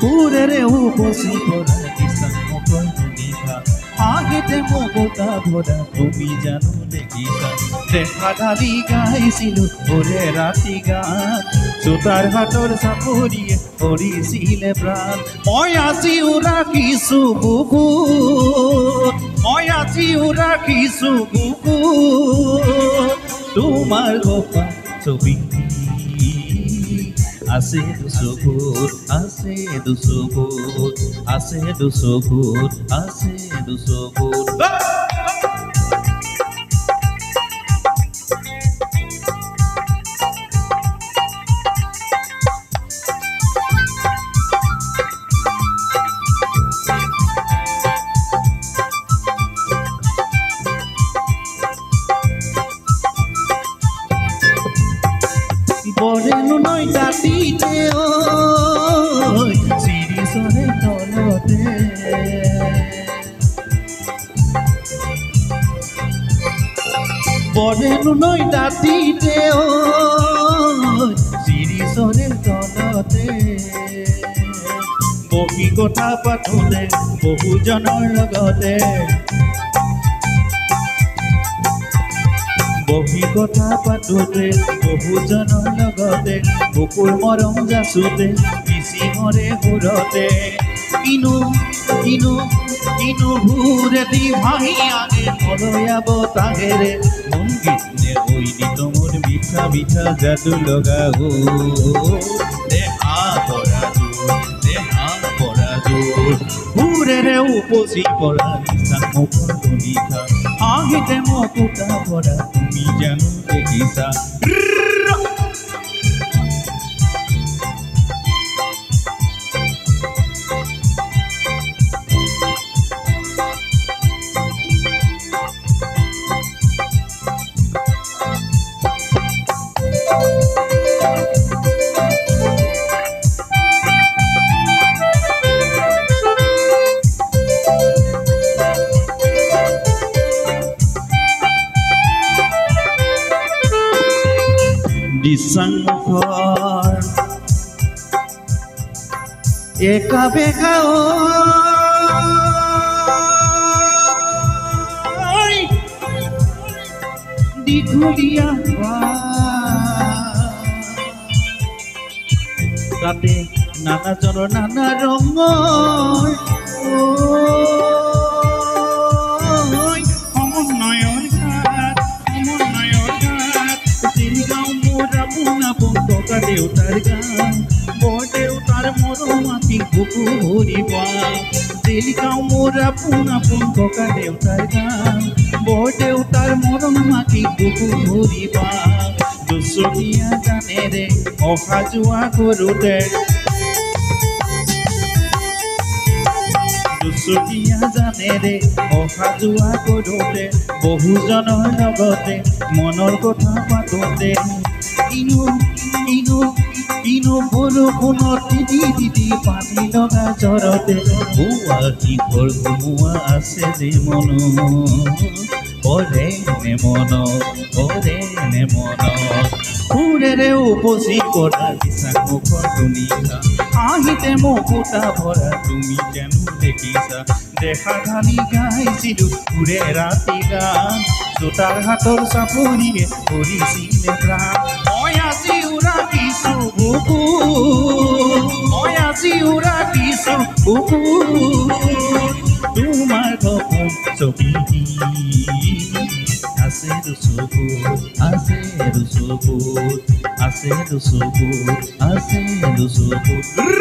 সুৰেৰে উপচি পৰা কিচান মুখৰ নিশা আহিতে মমতা ভৰা তুমি জানো দেখিছা দেখা ঢালি গাইছিলো ওৰে ৰাতি গান চোতাৰ হাতৰ চাপৰিয়ে কৰিছিলে প্ৰাণ মই আজিও ৰাখিছো বুকুত মই আজিও ৰাখিছো বুকুত তোমাৰ গোপা ছবি আছে দুচকুত আছে দুচকুত আছে দুচকুত আছে দুচকুত বৰেনো নৈ দাঁতিতে ঐ চিৰিচৰে তলতে বৰেনো নৈ দাঁতিতে ঐ চিৰিচৰে তলতে বহি কথা পাতোতে বহুজনৰ লগতে বহি কথা পাতোতে বহুজনৰ লগতে বুকুৰ মৰম যাচোতে মিচিঙৰে সুৰতে কিনো কিনো কিনো ভুৰেদি ভাহি আগে মলয়া বতাহেৰে সংগীত নে ঐনিত মোৰ মিঠা মিঠা যাদু লগা দেহা পৰা জোৰ সুৰেৰে উপচি পৰা কিচান মুখৰ নিশা আহিতে মকুতা ভৰা তুমি জানো দেখিছা দিচাং মুখৰ একা বেকা দীঘলীয়া তাতে নানাজনৰ নানা ৰঙৰ সমন্বয়ৰ ঘাট চিৰিগাঁও মোৰ আপোন টকা দেউতাৰ গান বৰ দেউতাৰ মৰম আতি বুকু ভৰিবা চিৰিগাঁও মোৰ আপোন টকা দেউতাৰ গান বৰ দেউতাৰ মৰম আতি বুকু ভৰিবা দুচকীয়া গানেৰে অহা যোৱা কৰোঁতে দুচকীয়া জানেৰে অহা যোৱা কৰোঁতে বহুজনৰ লগতে মনৰ কথা পাতোতে কিনো কিনো কিনো বৰষুণত তিতি পানী লগা জ্বৰতে বোৱা শিখৰ সোমোৱা আছে যে পৰে নে মনত সুৰেৰে উপচি পৰা কিচান মুখৰ নিশা আহিতে মকুতা ভৰা তুমি জানো দেখিছা দেখা ঢালি গাইছিলো সুৰে ৰাতি গান চোতাৰ হাতৰ চাপৰিয়ে কৰিছিলে প্ৰাণ মই আজিও ৰাখিছো বুকুত মই আজিও ৰাখিছো বুকুত তোমাৰ সপোন ছবি আছে দুচকুত আছে দুচকুত আছে দুচকুত আছে দুচকুত